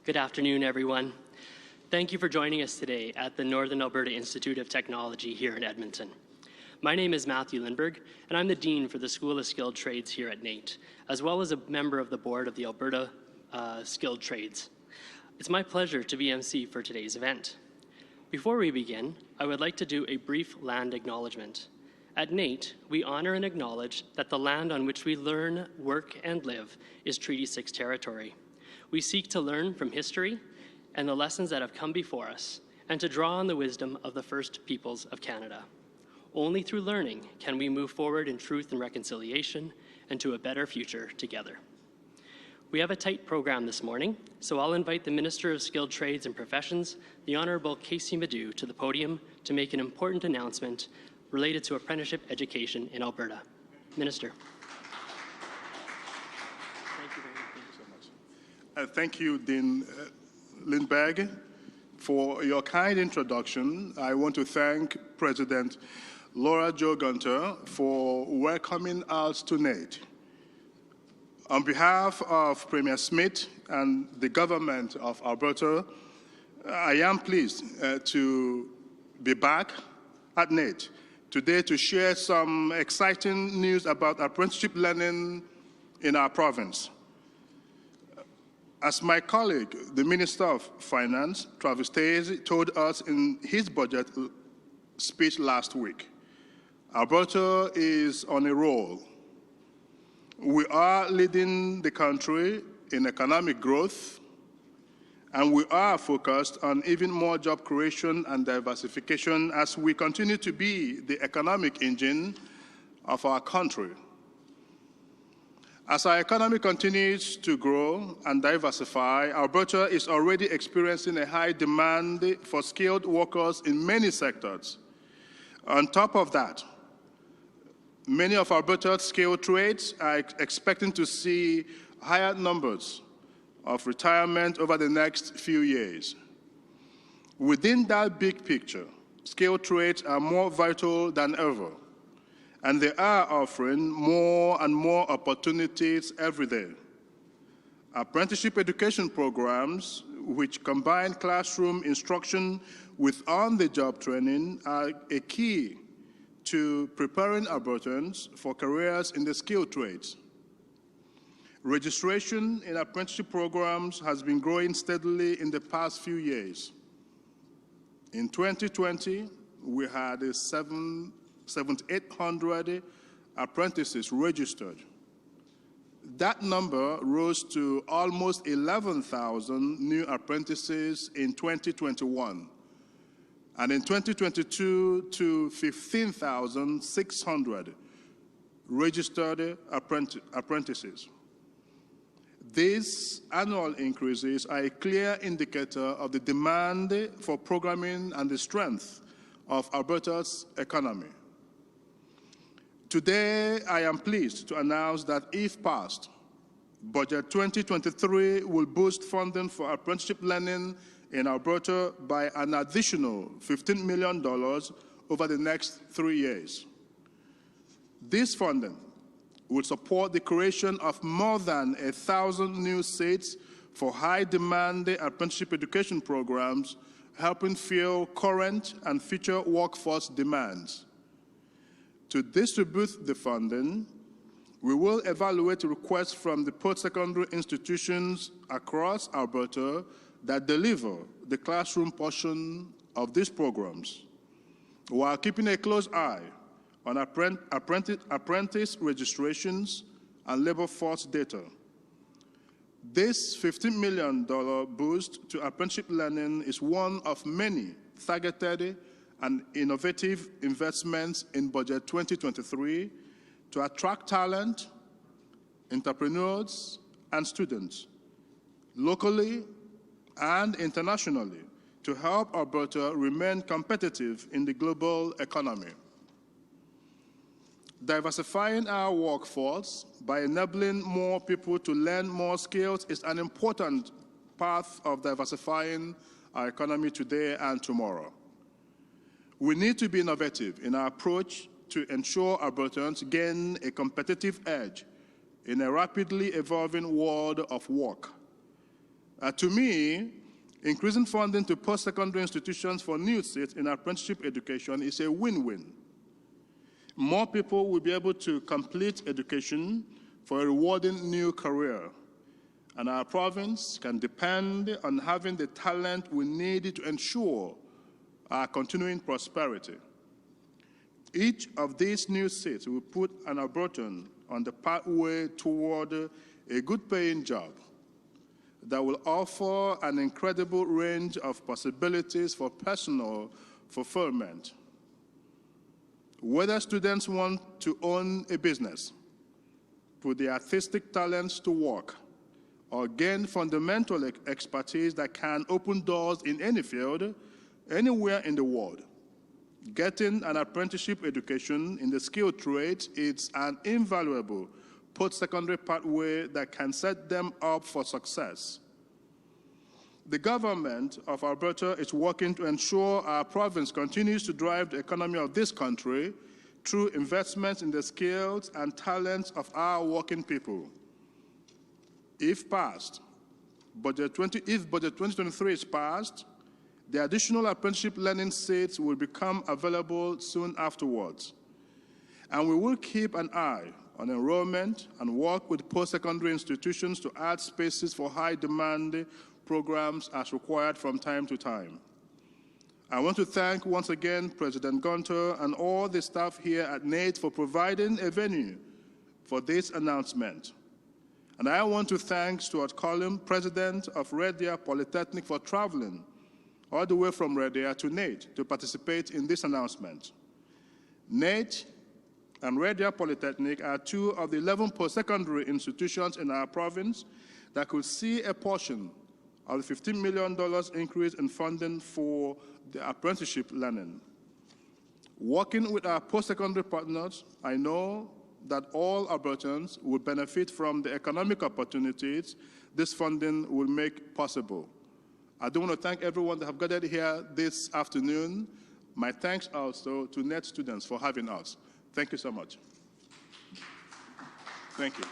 Good afternoon, everyone. Thank you for joining us today at the Northern Alberta Institute of Technology here in Edmonton. My name is Matthew Lindberg, and I'm the Dean for the School of Skilled Trades here at NAIT, as well as a member of the board of the Alberta Skilled Trades. It's my pleasure to be MC for today's event. Before we begin, I would like to do a brief land acknowledgement. At NAIT, we honor and acknowledge that the land on which we learn, work, and live is Treaty 6 territory. We seek to learn from history and the lessons that have come before us, and to draw on the wisdom of the First Peoples of Canada. Only through learning can we move forward in truth and reconciliation and to a better future together. We have a tight program this morning, so I'll invite the Minister of Skilled Trades and Professions, the Honourable Casey Madu, to the podium to make an important announcement related to apprenticeship education in Alberta. Minister. Thank you, Dean Lindberg, for your kind introduction. I want to thank President Laura Jo Gunter for welcoming us to NAIT. On behalf of Premier Smith and the government of Alberta, I am pleased to be back at NAIT today to share some exciting news about apprenticeship learning in our province. As my colleague, the Minister of Finance, Travis Stacey, told us in his budget speech last week, Alberta is on a roll. We are leading the country in economic growth, and we are focused on even more job creation and diversification as we continue to be the economic engine of our country. As our economy continues to grow and diversify, Alberta is already experiencing a high demand for skilled workers in many sectors. On top of that, many of Alberta's skilled trades are expecting to see higher numbers of retirement over the next few years. Within that big picture, skilled trades are more vital than ever, and they are offering more and more opportunities every day. Apprenticeship education programs, which combine classroom instruction with on-the-job training, are a key to preparing Albertans for careers in the skilled trades. Registration in apprenticeship programs has been growing steadily in the past few years. In 2020, we had 7,800 apprentices registered. That number rose to almost 11,000 new apprentices in 2021, and in 2022 to 15,600 registered apprentices. These annual increases are a clear indicator of the demand for programming and the strength of Alberta's economy. Today, I am pleased to announce that if passed, Budget 2023 will boost funding for apprenticeship learning in Alberta by an additional $15 million over the next 3 years. This funding will support the creation of more than 1,000 new seats for high-demand apprenticeship education programs, helping fill current and future workforce demands. To distribute the funding, we will evaluate requests from the post-secondary institutions across Alberta that deliver the classroom portion of these programs, while keeping a close eye on apprentice registrations and labor force data. This $15 million boost to apprenticeship learning is one of many targeted and innovative investments in Budget 2023 to attract talent, entrepreneurs, and students, locally and internationally, to help Alberta remain competitive in the global economy. Diversifying our workforce by enabling more people to learn more skills is an important path of diversifying our economy today and tomorrow. We need to be innovative in our approach to ensure Albertans gain a competitive edge in a rapidly evolving world of work. To me, increasing funding to post-secondary institutions for new seats in apprenticeship education is a win-win. More people will be able to complete education for a rewarding new career, and our province can depend on having the talent we need to ensure our continuing prosperity. Each of these new seats will put an Albertan on the pathway toward a good-paying job that will offer an incredible range of possibilities for personal fulfillment. Whether students want to own a business, put their artistic talents to work, or gain fundamental expertise that can open doors in any field, anywhere in the world, getting an apprenticeship education in the skilled trades is an invaluable post-secondary pathway that can set them up for success. The government of Alberta is working to ensure our province continues to drive the economy of this country through investments in the skills and talents of our working people. If passed, if Budget 2023 is passed, the additional apprenticeship learning seats will become available soon afterwards. And we will keep an eye on enrollment and work with post-secondary institutions to add spaces for high-demand programs as required from time to time. I want to thank once again President Gunter and all the staff here at NATE for providing a venue for this announcement. And I want to thank Stuart Collum, President of Red Deer Polytechnic, for traveling all the way from Red Deer to NATE to participate in this announcement. NATE and Red Deer Polytechnic are two of the 11 post-secondary institutions in our province that could see a portion of the $15 million increase in funding for the apprenticeship learning. Working with our post-secondary partners, I know that all Albertans will benefit from the economic opportunities this funding will make possible. I do want to thank everyone that have gathered here this afternoon. My thanks also to NET students for having us. Thank you so much. Thank you.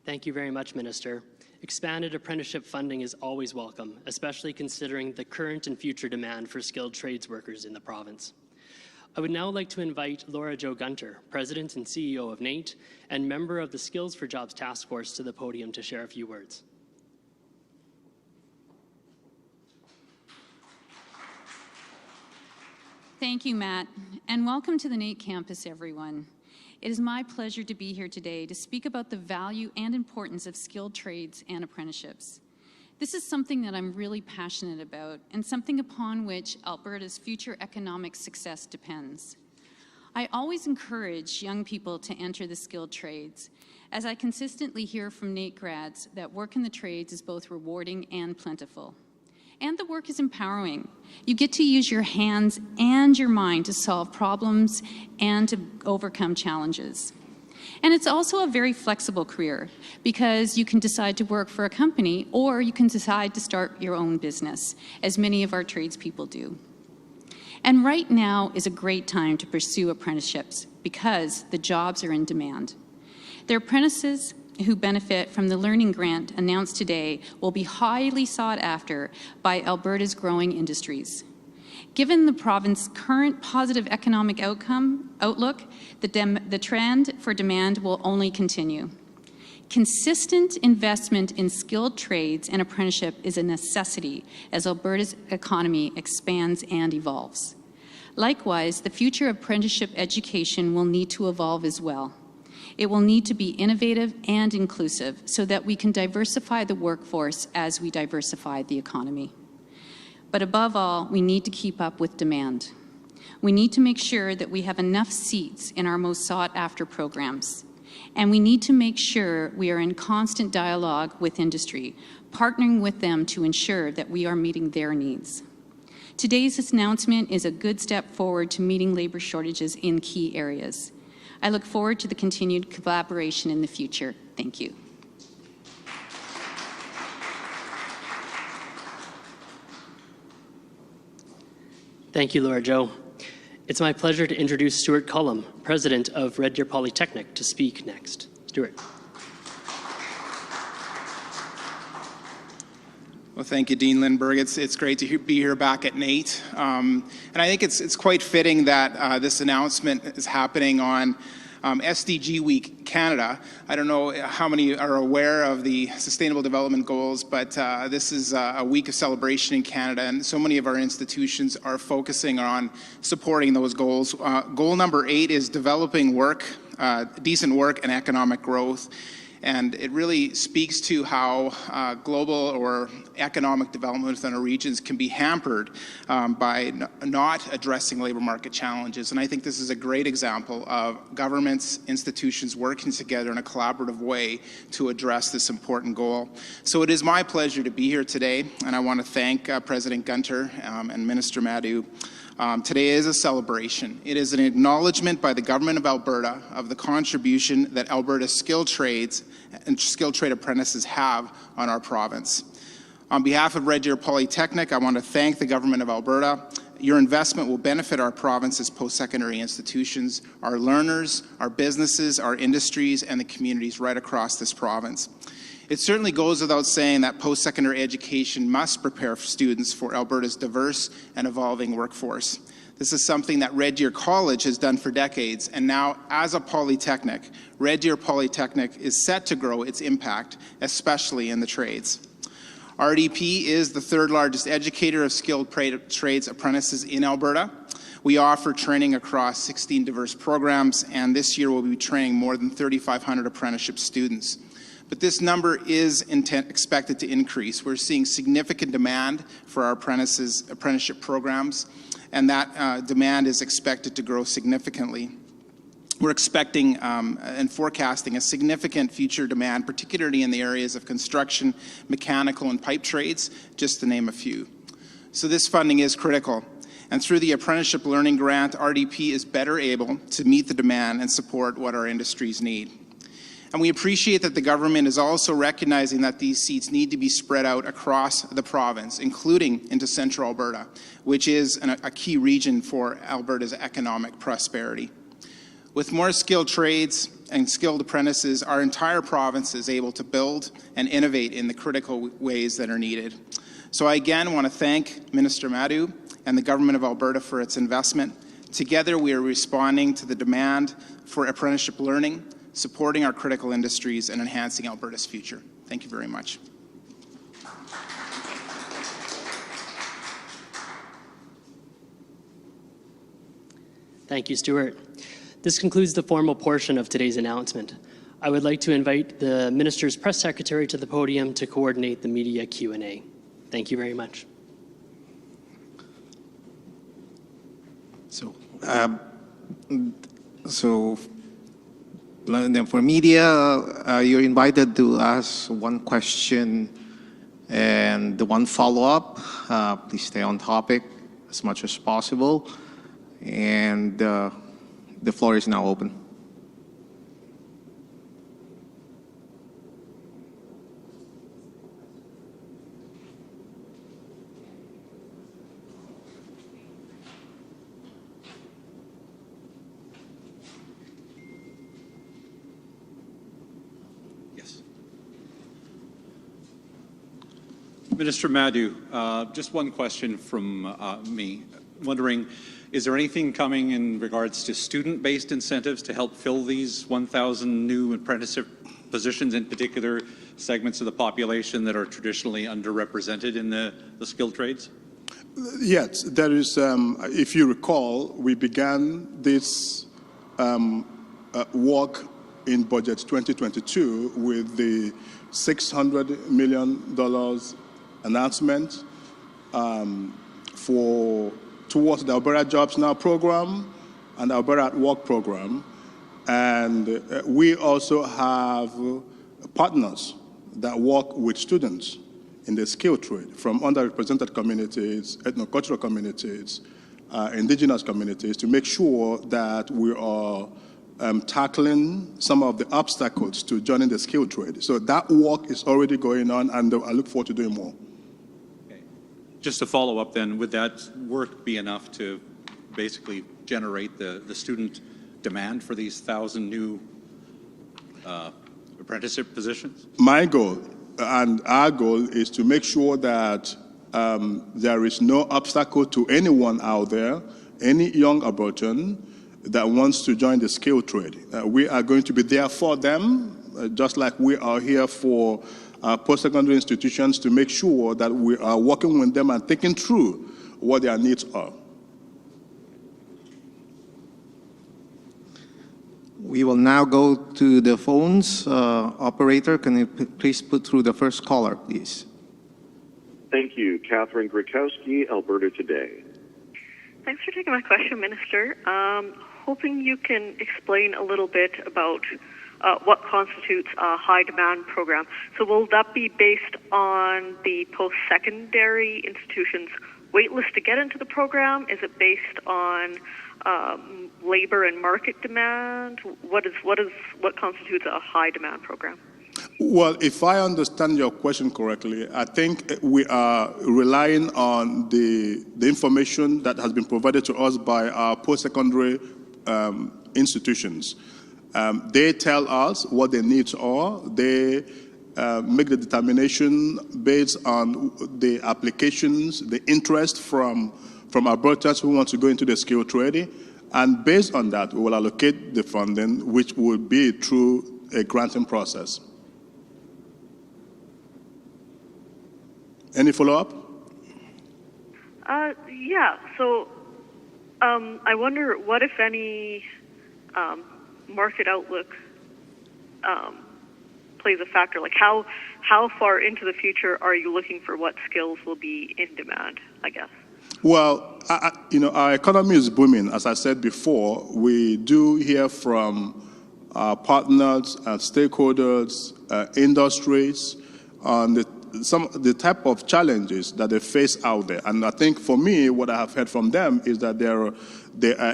Thank you very much, Minister. Expanded apprenticeship funding is always welcome, especially considering the current and future demand for skilled trades workers in the province. I would now like to invite Laura Jo Gunter, President and CEO of NATE and member of the Skills for Jobs Task Force, to the podium to share a few words. Thank you, Matt, and welcome to the NATE campus, everyone. It is my pleasure to be here today to speak about the value and importance of skilled trades and apprenticeships. This is something that I'm really passionate about and something upon which Alberta's future economic success depends. I always encourage young people to enter the skilled trades, as I consistently hear from NATE grads that work in the trades is both rewarding and plentiful. And the work is empowering. You get to use your hands and your mind to solve problems and to overcome challenges. And it's also a very flexible career because you can decide to work for a company or you can decide to start your own business, as many of our tradespeople do. And right now is a great time to pursue apprenticeships because the jobs are in demand. Their apprentices who benefit from the learning grant announced today will be highly sought after by Alberta's growing industries. Given the province's current positive economic outlook, the trend for demand will only continue. Consistent investment in skilled trades and apprenticeship is a necessity as Alberta's economy expands and evolves. Likewise, the future apprenticeship education will need to evolve as well. It will need to be innovative and inclusive so that we can diversify the workforce as we diversify the economy. But above all, we need to keep up with demand. We need to make sure that we have enough seats in our most sought-after programs. And we need to make sure we are in constant dialogue with industry, partnering with them to ensure that we are meeting their needs. Today's announcement is a good step forward to meeting labor shortages in key areas. I look forward to the continued collaboration in the future. Thank you. Thank you, Laura Jo. It's my pleasure to introduce Stuart Cullum, President of Red Deer Polytechnic, to speak next. Stuart. Well, thank you, Dean Lindbergh. It's great to be here back at NATE. And I think it's quite fitting that this announcement is happening on SDG Week Canada. I don't know how many are aware of the Sustainable Development Goals, but this is a week of celebration in Canada, and so many of our institutions are focusing on supporting those goals. Goal number 8 is developing work, decent work and economic growth. And it really speaks to how global or economic development within our regions can be hampered by not addressing labor market challenges. And I think this is a great example of governments, institutions working together in a collaborative way to address this important goal. So it is my pleasure to be here today, and I want to thank President Gunter and Minister Madhu. Today is a celebration. It is an acknowledgement by the Government of Alberta of the contribution that Alberta's skilled trades and skilled trade apprentices have on our province. On behalf of Red Deer Polytechnic, I want to thank the Government of Alberta. Your investment will benefit our province's post-secondary institutions, our learners, our businesses, our industries, and the communities right across this province. It certainly goes without saying that post-secondary education must prepare students for Alberta's diverse and evolving workforce. This is something that Red Deer College has done for decades, and now as a polytechnic, Red Deer Polytechnic is set to grow its impact, especially in the trades. RDP is the 3rd largest educator of skilled trades apprentices in Alberta. We offer training across 16 diverse programs, and this year we'll be training more than 3,500 apprenticeship students. But this number is expected to increase. We're seeing significant demand for our apprenticeship programs, and that demand is expected to grow significantly. We're expecting and forecasting a significant future demand, particularly in the areas of construction, mechanical, and pipe trades, just to name a few. So this funding is critical. And through the Apprenticeship Learning Grant, RDP is better able to meet the demand and support what our industries need. And we appreciate that the government is also recognizing that these seats need to be spread out across the province, including into central Alberta, which is a key region for Alberta's economic prosperity. With more skilled trades and skilled apprentices, our entire province is able to build and innovate in the critical ways that are needed. So I again want to thank Minister Madhu and the Government of Alberta for its investment. Together we are responding to the demand for apprenticeship learning, supporting our critical industries, and enhancing Alberta's future. Thank you very much. Thank you, Stuart. This concludes the formal portion of today's announcement. I would like to invite the Minister's Press Secretary to the podium to coordinate the media Q&A. Thank you very much. For media, you're invited to ask one question and the one follow-up. Please stay on topic as much as possible. And the floor is now open. Minister Madhu, just one question from me. Wondering, is there anything coming in regards to student-based incentives to help fill these 1,000 new apprenticeship positions, in particular segments of the population that are traditionally underrepresented in the skilled trades? Yes, there is, if you recall, we began this work in budget 2022 with the $600 million announcement towards the Alberta Jobs Now program and Alberta at Work program. And we also have partners that work with students in the skilled trade from underrepresented communities, ethnocultural communities, indigenous communities, to make sure that we are tackling some of the obstacles to joining the skilled trade. So that work is already going on, and I look forward to doing more. Okay. Just to follow up then, would that work be enough to basically generate the student demand for these 1,000 new apprenticeship positions? My goal and our goal is to make sure that there is no obstacle to anyone out there, any young Albertan that wants to join the skilled trade. We are going to be there for them, just like we are here for post-secondary institutions, to make sure that we are working with them and thinking through what their needs are. We will now go to the phones. Operator, can you please put through the first caller, please? Thank you. Catherine Grakowski, Alberta Today. Thanks for taking my question, Minister. Hoping you can explain a little bit about what constitutes a high-demand program. So will that be based on the post-secondary institutions' waitlist to get into the program? Is it based on labor and market demand? What constitutes a high-demand program? Well, if I understand your question correctly, I think we are relying on the information that has been provided to us by our post-secondary institutions. They tell us what their needs are. They make the determination based on the applications, the interest from Albertans who want to go into the skilled trade. And based on that, we will allocate the funding, which will be through a granting process. Any follow-up? Yeah. So I wonder what, if any, market outlook plays a factor. Like how far into the future are you looking for what skills will be in demand, I guess? Well, our economy is booming. As I said before, we do hear from our partners and stakeholders, industries, on the type of challenges that they face out there. And I think for me, what I have heard from them is that they are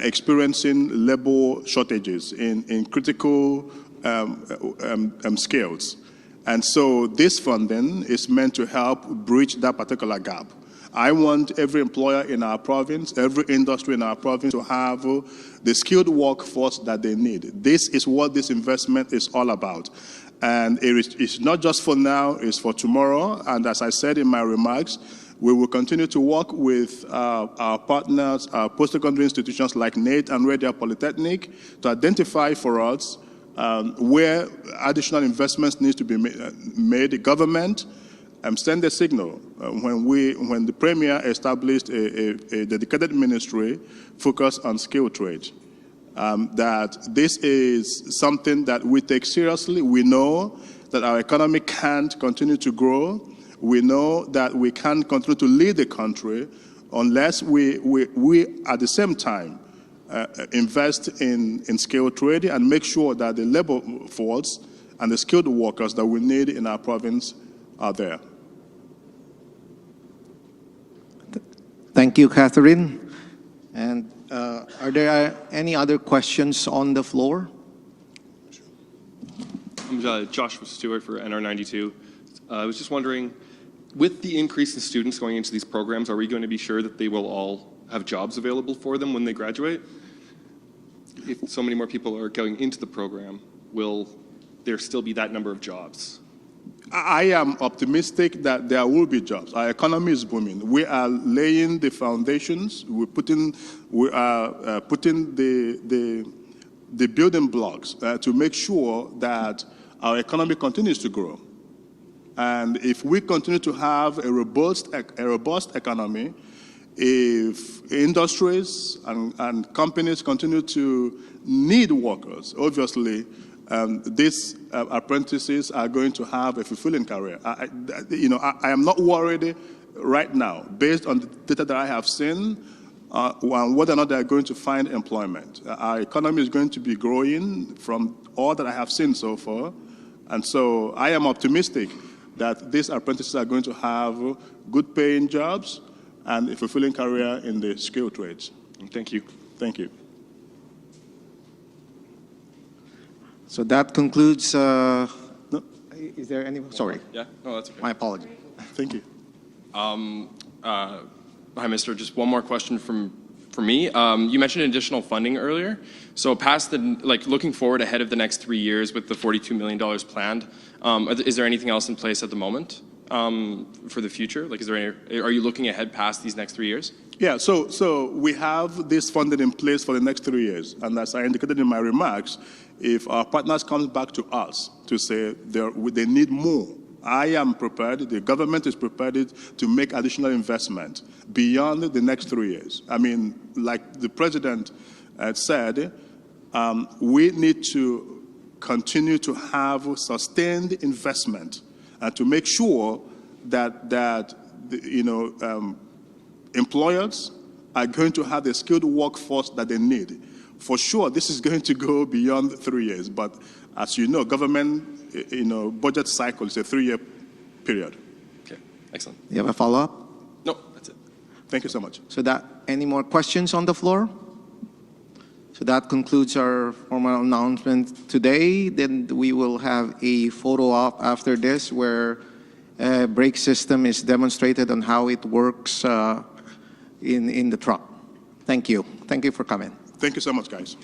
experiencing labor shortages in critical skills. And so this funding is meant to help bridge that particular gap. I want every employer in our province, every industry in our province to have the skilled workforce that they need. This is what this investment is all about. And it's not just for now, it's for tomorrow. And as I said in my remarks, we will continue to work with our partners, our post-secondary institutions like NATE and Radio Polytechnic to identify for us where additional investments need to be made. The government send a signal when the Premier established a dedicated ministry focused on skilled trade. That this is something that we take seriously. We know that our economy can't continue to grow. We know that we can't continue to lead the country unless we at the same time invest in skilled trade and make sure that the labor force and the skilled workers that we need in our province are there. Thank you, Catherine. And are there any other questions on the floor? I'm Joshua Stewart for NR92. I was just wondering, with the increase in students going into these programs, are we going to be sure that they will all have jobs available for them when they graduate? If so many more people are going into the program, will there still be that number of jobs? I am optimistic that there will be jobs. Our economy is booming. We are laying the foundations. We are putting the building blocks to make sure that our economy continues to grow. And if we continue to have a robust economy, if industries and companies continue to need workers, obviously, these apprentices are going to have a fulfilling career. I am not worried right now, based on the data that I have seen, on whether or not they are going to find employment. Our economy is going to be growing from all that I have seen so far. And so I am optimistic that these apprentices are going to have good paying jobs and a fulfilling career in the skilled trades. Thank you. Thank you. So that concludes. No, is there any? Sorry. Yeah. No, that's okay. My apology. Thank you. Hi, Mr. Just one more question from for me. You mentioned additional funding earlier. So past the, looking forward ahead of the next 3 years with the $42 million planned, is there anything else in place at the moment for the future? Like, are you looking ahead past these next 3 years? Yeah, so we have this funding in place for the next 3 years. And as I indicated in my remarks, if our partners come back to us to say they need more, I am prepared, the government is prepared to make additional investment beyond the next 3 years. I mean, like the president said, we need to continue to have sustained investment to make sure that employers are going to have the skilled workforce that they need. For sure, this is going to go beyond 3 years, but as you know, government, budget cycle is a 3-year period. Okay, excellent. You have a follow-up? No, that's it. Thank you so much. So any more questions on the floor? So that concludes our formal announcement today. Then we will have a photo op after this where a brake system is demonstrated on how it works in the truck. Thank you. Thank you for coming. Thank you so much, guys.